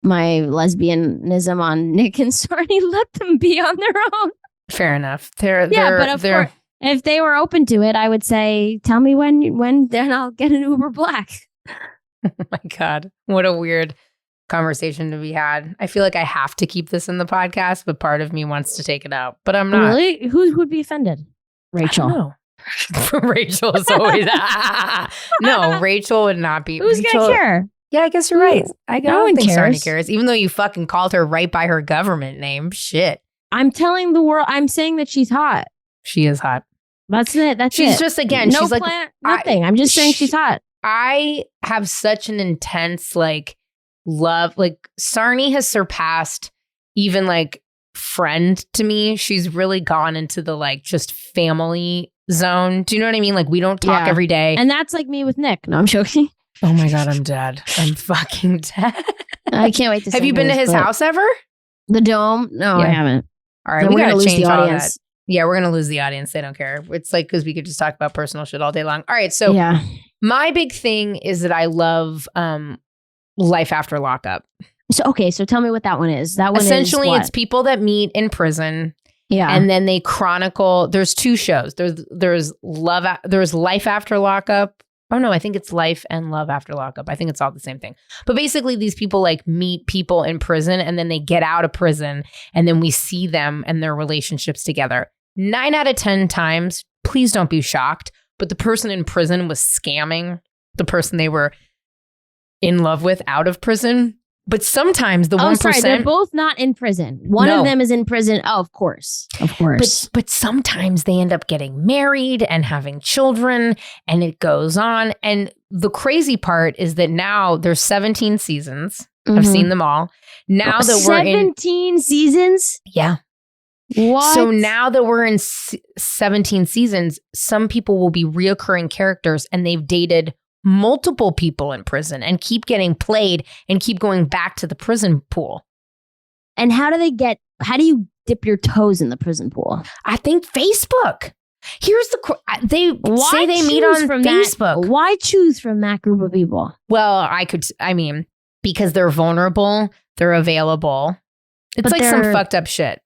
lesbianism on Nick and Sarnie. Let them be on their own. Fair enough. But of course, if they were open to it, I would say, tell me when, then I'll get an Uber Black. Oh my God. What a weird conversation to be had. I feel like I have to keep this in the podcast, but part of me wants to take it out. But I'm not. Really? Who would be offended? Rachel. I don't know. Rachel is always no, Rachel would not be. Who's gonna care? Yeah, I guess you're right. I don't think cares. Sarnie cares, even though you fucking called her right by her government name. Shit. I'm telling the world. I'm saying that she's hot. She is hot. That's it. She's just, again, no she's plan, like nothing. I'm just saying she's hot. I have such an intense love. Like, Sarnie has surpassed even friend to me. She's really gone into the just family zone. Do you know what I mean? Like, we don't talk every day. And that's like me with Nick. No, I'm joking. Oh my God, I'm dead. I'm fucking dead. I can't wait to see. Have you been to his house ever? The Dome? No, I haven't. All right, we gotta change all that. Yeah, we're gonna lose the audience. They don't care. It's because we could just talk about personal shit all day long. All right, so my big thing is that I love life after lockup. So tell me what that one is. That one essentially is it's people that meet in prison. Yeah. And then they chronicle. There's two shows. There's Life After Lockup. Oh no, I think it's Life and Love After Lockup. I think it's all the same thing. But basically these people meet people in prison and then they get out of prison and then we see them and their relationships together. 9 out of 10 times, please don't be shocked, but the person in prison was scamming the person they were in love with out of prison. But sometimes the 1%. Oh, sorry, they're both not in prison. One of them is in prison. Oh, of course. But sometimes they end up getting married and having children, and it goes on. And the crazy part is that now there's 17 seasons. Mm-hmm. I've seen them all. Now that we're in 17 seasons? Yeah. What? So now that we're in 17 seasons, some people will be reoccurring characters, and they've dated multiple people in prison and keep getting played and keep going back to the prison pool. And how do you dip your toes in the prison pool? I think Facebook. Here's they say they meet on Facebook. Why choose from that group of people? Well, because they're vulnerable, they're available. It's some fucked up shit.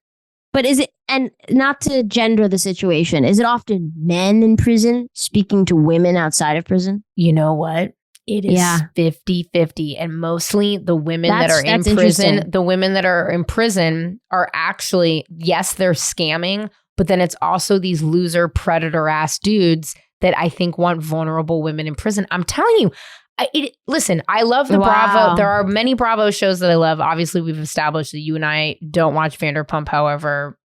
But is it, and not to gender the situation, is it often men in prison speaking to women outside of prison? You know what? It is 50-50. And mostly the women that are in prison, the women that are in prison are actually, yes, they're scamming, but then it's also these loser predator ass dudes that I think want vulnerable women in prison. I'm telling you, listen, I love the Bravo. There are many Bravo shows that I love. Obviously, we've established that you and I don't watch Vanderpump. However,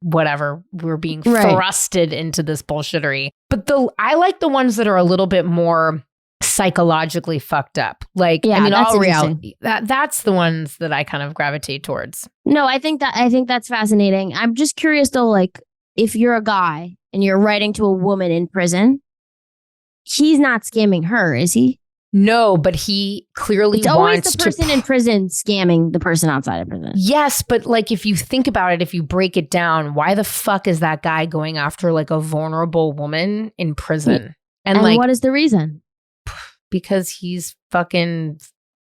whatever, we're being thrusted into this bullshittery. But I like the ones that are a little bit more psychologically fucked up. All reality. That's the ones that I kind of gravitate towards. No, I think that's fascinating. I'm just curious though, if you're a guy and you're writing to a woman in prison, he's not scamming her, is he? No, but he clearly wants to... It's always the person in prison scamming the person outside of prison. Yes, but if you think about it, if you break it down, why the fuck is that guy going after a vulnerable woman in prison? And what is the reason? Because he's fucking...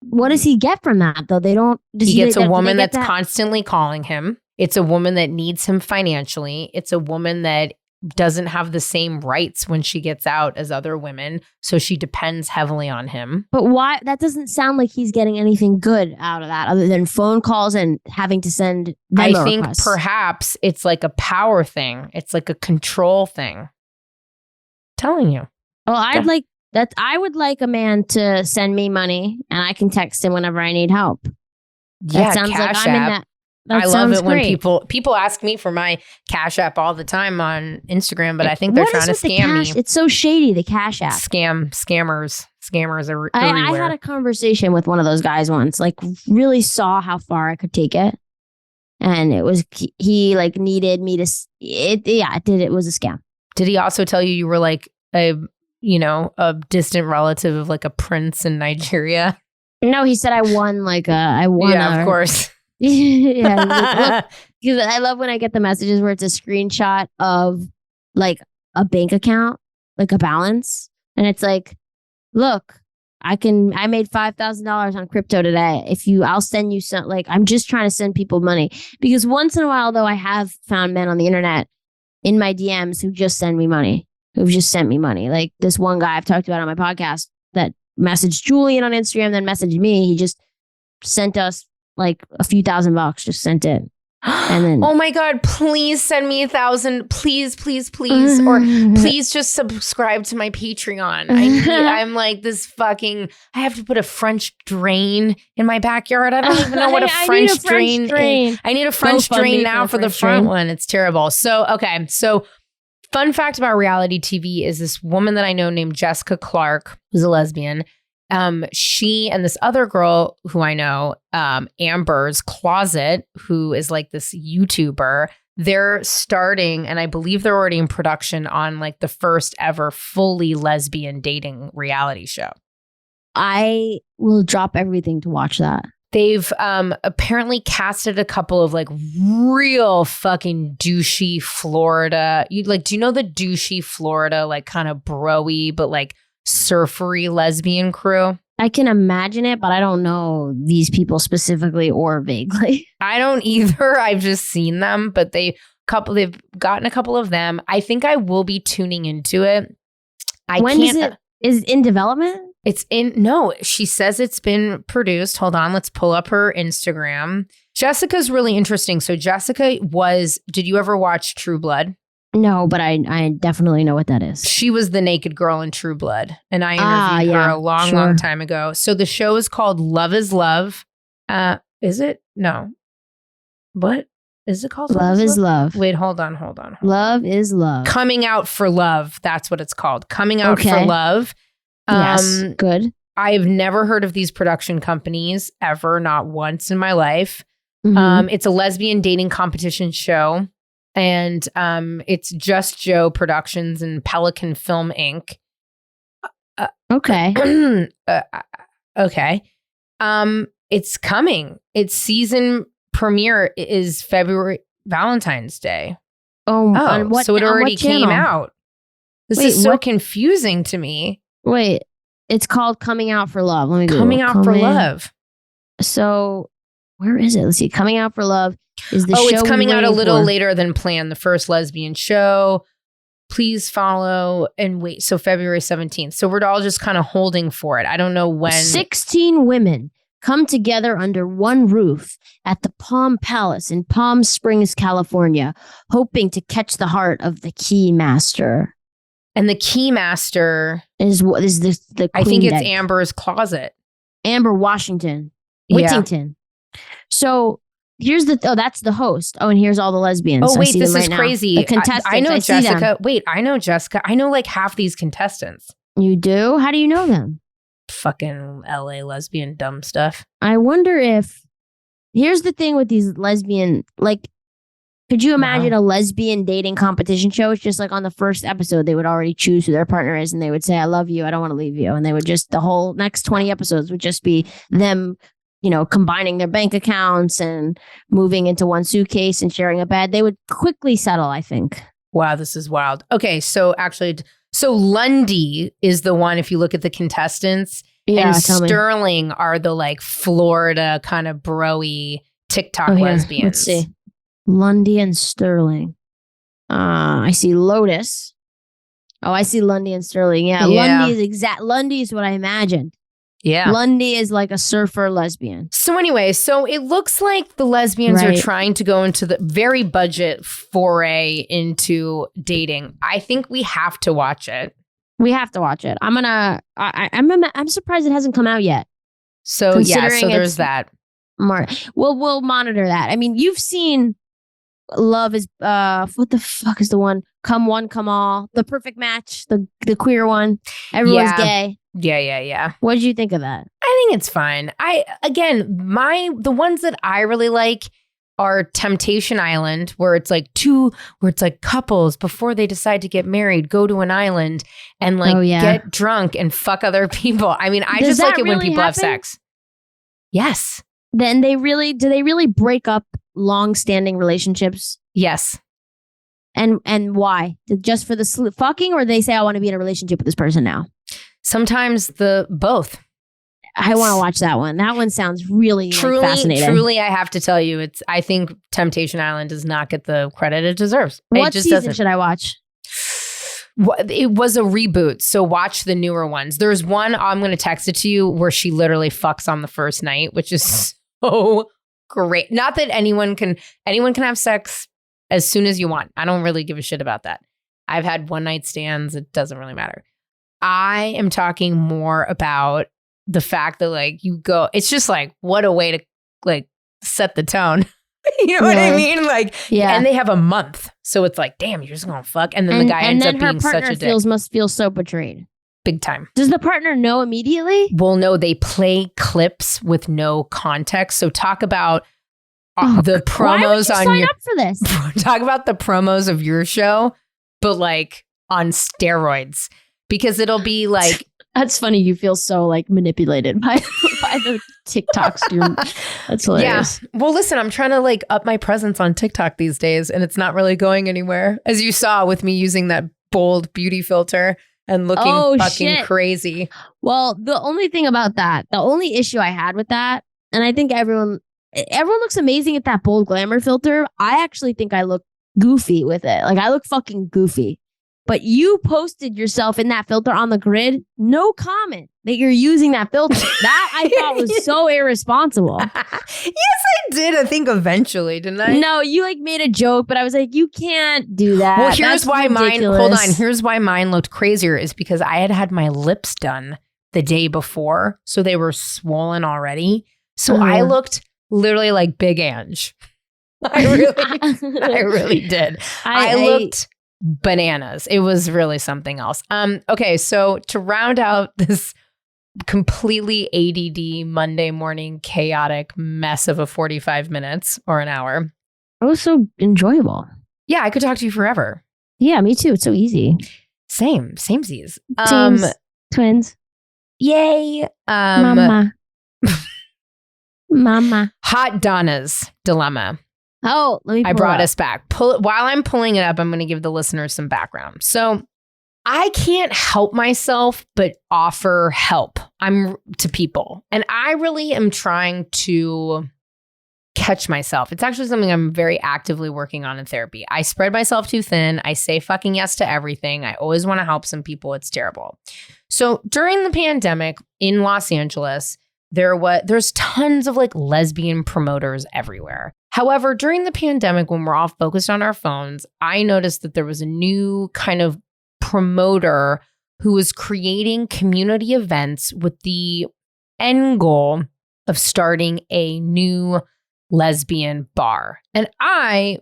What does he get from that, though? He gets a woman that's constantly calling him. It's a woman that needs him financially. It's a woman that doesn't have the same rights when she gets out as other women. So she depends heavily on him. But why? That doesn't sound like he's getting anything good out of that other than phone calls and having to send Venmo I think requests. perhaps it's like a power thing. It's like a control thing. Telling you. Well, I would like a man to send me money and I can text him whenever I need help. Yeah, That sounds Cash like I'm in App. that. I That love sounds it when great. people ask me for my Cash App all the time on Instagram, but I think they're What is trying to with the scam cash? me. It's so shady, the Cash App. Scammers are I everywhere. had a conversation with one of those guys once, like really saw how far I could take it. And it was, he like needed me to, it was a scam. Did he also tell you were like a distant relative of like a prince in Nigeria? No, he said I won Yeah, of course. Yeah, look, because I love when I get the messages where it's a screenshot of like a bank account, like a balance, and it's like, look, I made $5,000 on crypto today. I'll send you some. Like, I'm just trying to send people money because once in a while, though, I have found men on the internet in my DMs who just send me money, who've just sent me money. Like this one guy I've talked about on my podcast that messaged Julian on Instagram, then messaged me. He just sent us like a few $1,000, just sent it. And then, oh my God, please send me 1,000. Please. Or please just subscribe to my Patreon. I'm like this fucking, I have to put a French drain in my backyard. I don't even know what a French drain is. I need a French drain now for the front one. It's terrible. So, okay. So fun fact about reality TV is this woman that I know named Jessica Clark, who's a lesbian. She and this other girl who I know, Amber's Closet, who is like this YouTuber, they're starting, and I believe they're already in production on like the first ever fully lesbian dating reality show. I will drop everything to watch that. They've apparently casted a couple of like real fucking douchey Florida. Do you know the douchey Florida, like kind of bro-y, but like surfery lesbian crew? I can imagine it, but I don't know these people specifically or vaguely. I don't either. I've just seen them, but they've gotten a couple of them. I think I will be tuning into it. Is it in development? No, she says it's been produced. Hold on, let's pull up her Instagram. Jessica's really interesting. So Jessica did you ever watch True Blood? No, but I definitely know what that is. She was the naked girl in True Blood, and I interviewed her a long time ago. So the show is called Love is Love. Is it? No. What is it called? Love is Love. Wait, hold on. Love is Love. Coming Out for Love. That's what it's called. Coming Out for Love. Yes, good. I've never heard of these production companies ever, not once in my life. Mm-hmm. It's a lesbian dating competition show. And it's Just Joe Productions and Pelican Film Inc. Okay. Okay. It's coming. Its season premiere is February, Valentine's Day. Oh, so it already came out. This is so confusing to me. Wait, it's called Coming Out for Love. Let me go. Coming Out for Love. So where is it? Let's see. Coming Out for Love is the show. It's coming out a little later than planned. The first lesbian show. Please follow and wait. So February 17th. So we're all just kind of holding for it. I don't know when. 16 women come together under one roof at the Palm Palace in Palm Springs, California, hoping to catch the heart of the key master. And the key master is the I think it's Amber's Closet. Amber Whittington. So here's that's the host. Oh, and here's all the lesbians. Oh, wait, this is crazy. The contestants. I know Jessica. Wait, I know Jessica. I know like half these contestants. You do? How do you know them? Fucking LA lesbian dumb stuff. I wonder if here's the thing with these lesbian, like, could you imagine a lesbian dating competition show? It's just like on the first episode, they would already choose who their partner is and they would say, I love you. I don't want to leave you. And they would just, the whole next 20 episodes would just be them, combining their bank accounts and moving into one suitcase and sharing a bed. They would quickly settle, I think. Wow, this is wild. Okay, so actually, Lundy is the one, if you look at the contestants, and Sterling are the like Florida kind of bro-y TikTok lesbians. Let's see. Lundy and Sterling. I see Lotus. Oh, I see Lundy and Sterling. Yeah. Lundy is what I imagined. Yeah. Lundy is like a surfer lesbian. So anyway, it looks like the lesbians are trying to go into the very budget foray into dating. I think we have to watch it. We have to watch it. I'm surprised it hasn't come out yet. So yeah, so there's that. We'll monitor that. I mean, you've seen Love is what the fuck is the one? Come One, Come All, The Perfect Match, the queer one. Everyone's gay. Yeah. What did you think of that? I think it's fine. The ones that I really like are Temptation Island, where it's like couples before they decide to get married, go to an island and get drunk and fuck other people. I mean, I just like it when people have sex. Yes. Then do they really break up long-standing relationships? Yes. And why? Just for the fucking, or they say, I want to be in a relationship with this person now? Sometimes both. I want to watch that one. That one sounds really fascinating. Truly, I have to tell you, I think Temptation Island does not get the credit it deserves. What season should I watch? It was a reboot, so watch the newer ones. There's one, I'm going to text it to you, where she literally fucks on the first night, which is so great. Not that anyone can have sex as soon as you want. I don't really give a shit about that. I've had one night stands. It doesn't really matter. I am talking more about the fact that you go, it's just what a way to set the tone. You know what I mean? And they have a month. So it's damn, you're just going to fuck. And then the guy ends up being such a dick. Must feel so betrayed. Big time. Does the partner know immediately? Well, no, they play clips with no context. So talk about the promos why would you sign up for this? Talk about the promos of your show, but on steroids. Because it'll be That's funny. You feel so manipulated by the TikToks. That's hilarious. Yeah. Well, listen, I'm trying to up my presence on TikTok these days, and it's not really going anywhere. As you saw with me using that bold beauty filter and looking fucking crazy. Well, the only thing about that, the only issue I had with that, and I think everyone looks amazing at that bold glamour filter. I actually think I look goofy with it. I look fucking goofy. But you posted yourself in that filter on the grid. No comment that you're using that filter. That I thought was so irresponsible. Yes, I did. I think eventually, didn't I? No, you made a joke, but I was you can't do that. Well, here's why ridiculous. Hold on. Here's why mine looked crazier is because I had my lips done the day before. So they were swollen already. So I looked literally like Big Ange. I really did. I looked bananas. It was really something else. Okay, so to round out this completely ADD Monday morning chaotic mess of a 45 minutes or an hour. It was so enjoyable. Yeah, I could talk to you forever. Yeah, me too. It's so easy. Samesies. Twins. Yay. Mama. Hot Donna's dilemma. Oh, let me I brought us back. While I'm pulling it up, I'm going to give the listeners some background. So I can't help myself but offer help to people. And I really am trying to catch myself. It's actually something I'm very actively working on in therapy. I spread myself too thin. I say fucking yes to everything. I always want to help some people. It's terrible. So during the pandemic in Los Angeles, there's tons of lesbian promoters everywhere. However, during the pandemic, when we're all focused on our phones, I noticed that there was a new kind of promoter who was creating community events with the end goal of starting a new lesbian bar. And I,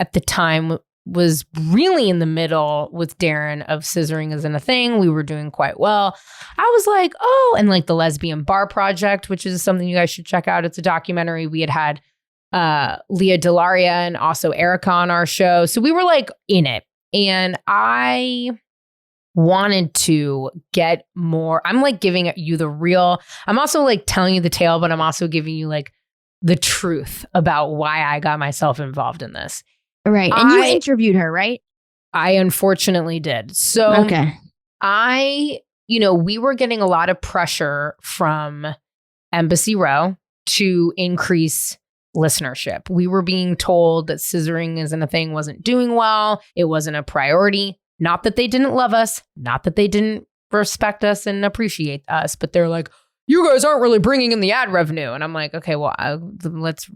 at the time, was really in the middle with Darren of Scissoring Isn't a Thing. We were doing quite well. I was like, oh, and the Lesbian Bar Project, which is something you guys should check out. It's a documentary. We had Leah Delaria and also Erica on our show. So we were in it. And I wanted to get more. I'm giving you the real. I'm also telling you the tale, but I'm also giving you the truth about why I got myself involved in this. Right. And you interviewed her, right? I unfortunately did. So okay. We were getting a lot of pressure from Embassy Row to increase listenership. We were being told that scissoring isn't a thing, wasn't doing well. It wasn't a priority. Not that they didn't love us, not that they didn't respect us and appreciate us, but they're like, you guys aren't really bringing in the ad revenue. And I'm like, okay, well, let's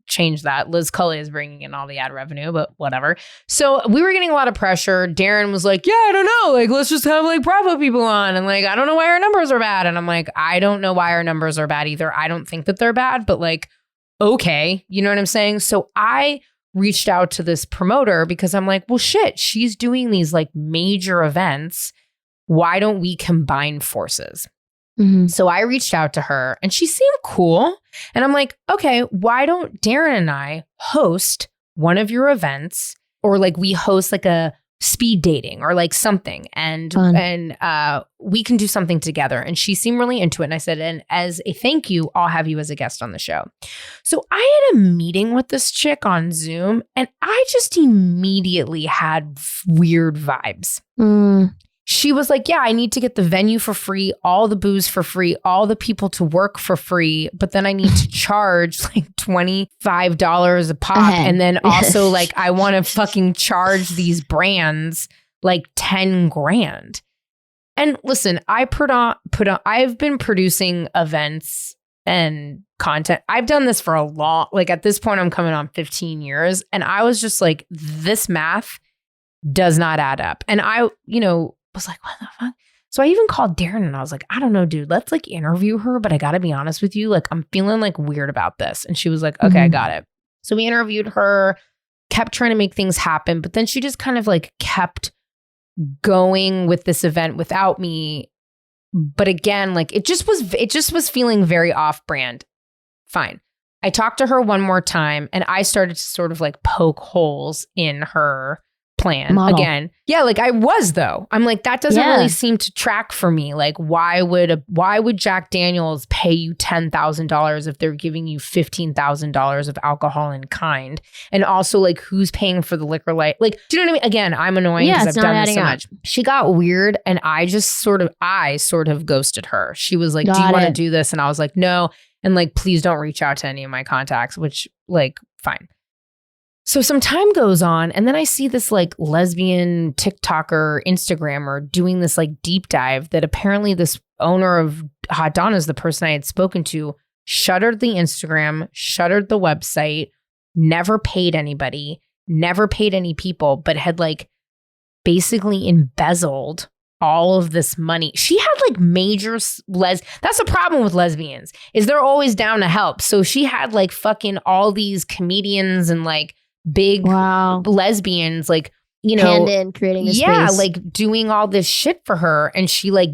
change that. Liz Cully is bringing in all the ad revenue, but whatever. So we were getting a lot of pressure. Darren was like, yeah, I don't know. Like, let's just have like Bravo people on. And like, I don't know why our numbers are bad. And I'm like, I don't know why our numbers are bad either. I don't think that they're bad, but like, okay. You know what I'm saying? So I reached out to this promoter because I'm like, well, shit, she's doing these like major events. Why don't we combine forces? Mm-hmm. So I reached out to her and she seemed cool. And I'm like, okay, why don't Darren and I host one of your events, or like we host like a speed dating or like something, and we can do something together. And she seemed really into it. And I said, and as a thank you, I'll have you as a guest on the show. So I had a meeting with this chick on Zoom and I just immediately had weird vibes. She was like, yeah, I need to get the venue for free, all the booze for free, all the people to work for free. But then I need to charge like $25 a pop. And then also like, I want to fucking charge these brands like 10 grand. And listen, I've been producing events and content. I've done this for a long, like at this point, I'm coming on 15 years. And I was just like, this math does not add up. And I, was like, what the fuck? So I even called Darren and I was like, I don't know, dude, let's like interview her. But I got to be honest with you, like, I'm feeling like weird about this. And she was like, okay, I got it. So we interviewed her, kept trying to make things happen. But then she just kind of like kept going with this event without me. But again, like it just was feeling very off brand. Fine. I talked to her one more time and I started to sort of like poke holes in her plan model. Again. Yeah, like I was though. I'm like, that doesn't really seem to track for me. Like, why would Jack Daniels pay you $10,000 if they're giving you $15,000 of alcohol in kind? And also, like, who's paying for the liquor like? Do you know what I mean? Again, I'm annoying because I've done this so much. She got weird, and I sort of ghosted her. She was like, "Do you want to do this?" And I was like, "No." And like, please don't reach out to any of my contacts. Which, like, fine. So some time goes on and then I see this like lesbian TikToker, Instagrammer doing this like deep dive that apparently this owner of Hot Donna's, the person I had spoken to, shuttered the Instagram, shuttered the website, never paid anybody, never paid any people, but had like basically embezzled all of this money. She had like major that's the problem with lesbians, is they're always down to help. So she had like fucking all these comedians and like big lesbians, like, hand in creating a space. Like doing all this shit for her. And she like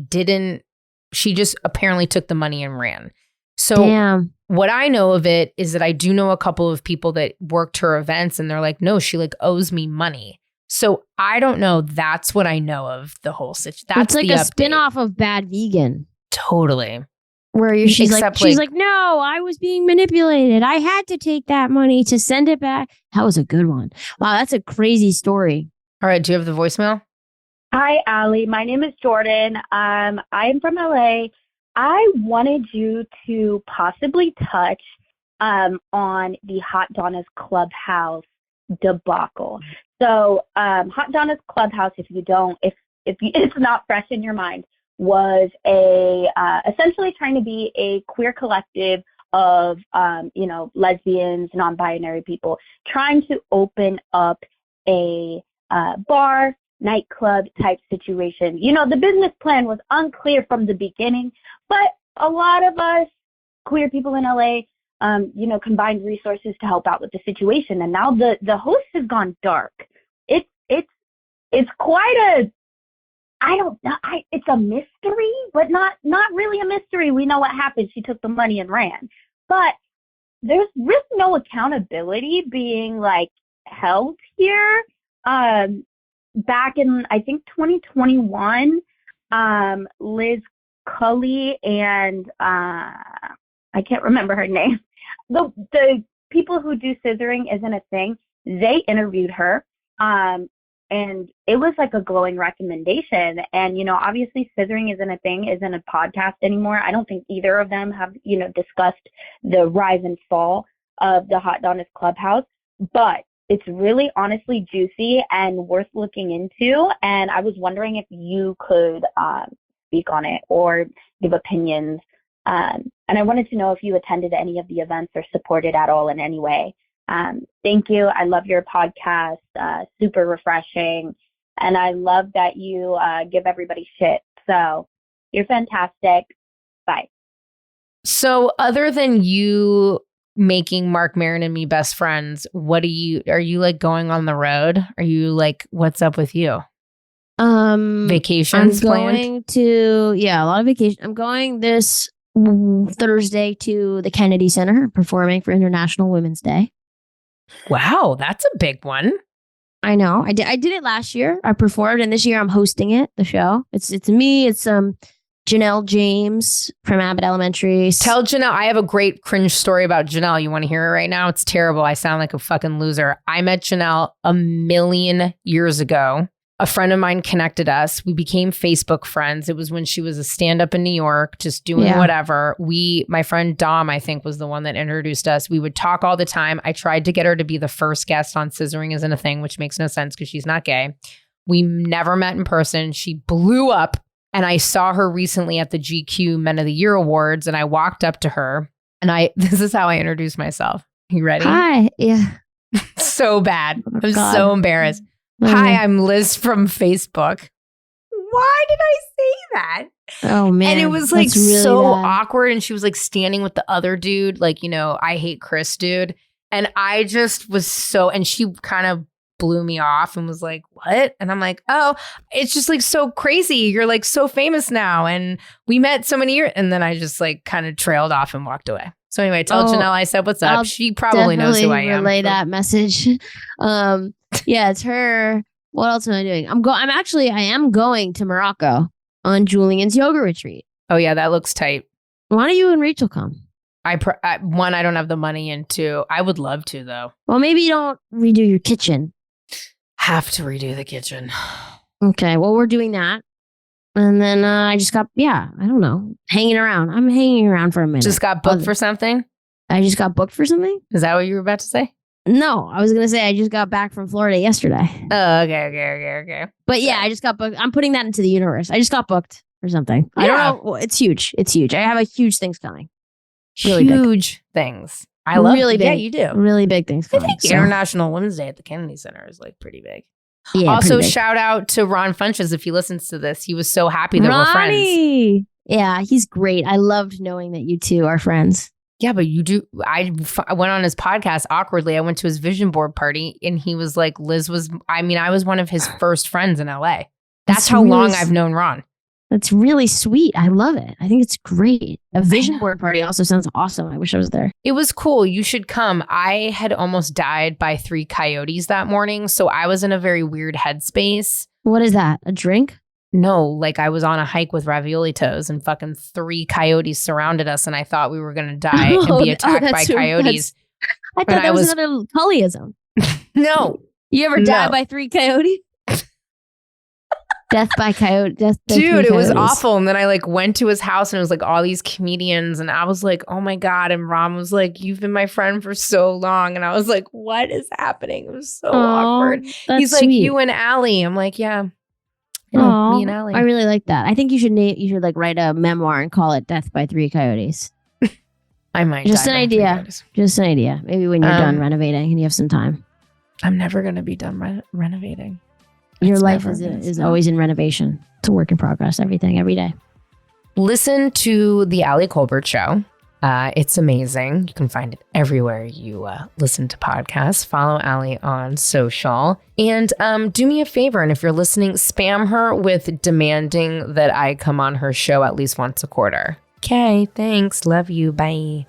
she just apparently took the money and ran. So what I know of it is that I do know a couple of people that worked her events and they're like, no, she like owes me money. So I don't know. That's what I know of the whole situation. That's like the a update. spin-off of Bad Vegan. Totally. Where she's like, no, I was being manipulated. I had to take that money to send it back. That was a good one. Wow, that's a crazy story. All right, do you have the voicemail? Hi, Ali. My name is Jordan. I'm from LA. I wanted you to possibly touch on the Hot Donna's Clubhouse debacle. So, Hot Donna's Clubhouse, if it's not fresh in your mind, was essentially trying to be a queer collective of lesbians, non-binary people, trying to open up a bar, nightclub type situation. The business plan was unclear from the beginning, but a lot of us queer people in LA, combined resources to help out with the situation. And now the host has gone dark. It's quite a, I don't know. It's a mystery, but not really a mystery. We know what happened. She took the money and ran. But there's really no accountability being like held here. Back in, I think, 2021, Liz Cully and I can't remember her name. The people who do scissoring isn't a thing. They interviewed her. And it was like a glowing recommendation. And, obviously scissoring isn't a thing, isn't a podcast anymore. I don't think either of them have, discussed the rise and fall of the Hot Donis Clubhouse, but it's really honestly juicy and worth looking into. And I was wondering if you could speak on it or give opinions. And I wanted to know if you attended any of the events or supported at all in any way. Thank you. I love your podcast. Super refreshing. And I love that you give everybody shit. So you're fantastic. Bye. So other than you making Mark Maron and me best friends, are you like going on the road? Are you like, what's up with you? Vacations I'm planned? going to, a lot of vacation. I'm going this Thursday to the Kennedy Center performing for International Women's Day. Wow, that's a big one. I know. I did it last year. I performed, and this year I'm hosting it, the show. It's me. It's Janelle James from Abbott Elementary. Tell Janelle, I have a great cringe story about Janelle. You want to hear it right now? It's terrible. I sound like a fucking loser. I met Janelle a million years ago. A friend of mine connected us. We became Facebook friends. It was when she was a stand-up in New York, just doing whatever. My friend Dom, I think, was the one that introduced us. We would talk all the time. I tried to get her to be the first guest on Scissoring Isn't a Thing, which makes no sense because she's not gay. We never met in person. She blew up. And I saw her recently at the GQ Men of the Year Awards, and I walked up to her, and this is how I introduced myself. You ready? Hi. Yeah. So bad. Oh, I'm God. so embarrassed. Hi, I'm Liz from Facebook. Why did I say that? Oh, man. And it was like That's really so bad. awkward. And she was like standing with the other dude, like, I hate Chris dude. And I just was and she kind of blew me off and was like, what? And I'm like, oh, it's just like so crazy. You're like so famous now. And we met so many years. And then I just like kind of trailed off and walked away. So anyway, I told Janelle, I said, what's up? She probably knows who I am. Relay that message. Yeah, it's her. What else am I doing? I am going to Morocco on Julian's yoga retreat. Oh yeah, that looks tight. Why don't you and Rachel come? One, I don't have the money, and two, I would love to though. Well, maybe you don't redo your kitchen. Have to redo the kitchen. Okay, well, we're doing that. And then I just got, I don't know, hanging around. I'm hanging around for a minute. Just got booked for something? I just got booked for something? Is that what you were about to say? No, I was going to say I just got back from Florida yesterday. Oh, okay. But yeah, I just got booked. I'm putting that into the universe. I just got booked for something. Yeah. I don't know. Well, it's huge. It's huge. I have huge things coming. Really huge things. I love really big. Yeah, you do. Really big things coming. I think International Women's Day at the Kennedy Center is like pretty big. Yeah, also, shout out to Ron Funches if he listens to this. He was so happy that we're friends. Yeah, he's great. I loved knowing that you two are friends. Yeah, but you do. I went on his podcast awkwardly. I went to his vision board party and he was like, I was one of his first friends in LA. That's how long I've known Ron. That's really sweet. I love it. I think it's great. A vision board party also sounds awesome. I wish I was there. It was cool. You should come. I had almost died by 3 coyotes that morning. So I was in a very weird headspace. What is that? A drink? No, like I was on a hike with ravioli toes and fucking 3 coyotes surrounded us and I thought we were going to die and be attacked by coyotes. I thought that was another Tullyism. No. You ever died by 3 coyotes? Death by coyote. Dude, it was awful. And then I like went to his house and it was like all these comedians and I was like, oh my God. And Ron was like, you've been my friend for so long. And I was like, what is happening? It was so awkward. He's like, you and Ali. I'm like, yeah. Me and Ali. I really like that. I think you should like write a memoir and call it Death by 3 Coyotes. I might. Just an idea. Just an idea. Maybe when you're done renovating and you have some time. I'm never going to be done renovating. Your life is always in renovation. It's a work in progress. Every day. Listen to the Ali Kolbert Show. It's amazing. You can find it everywhere you listen to podcasts. Follow Ali on social. And do me a favor. And if you're listening, spam her with demanding that I come on her show at least once a quarter. Okay, thanks. Love you. Bye.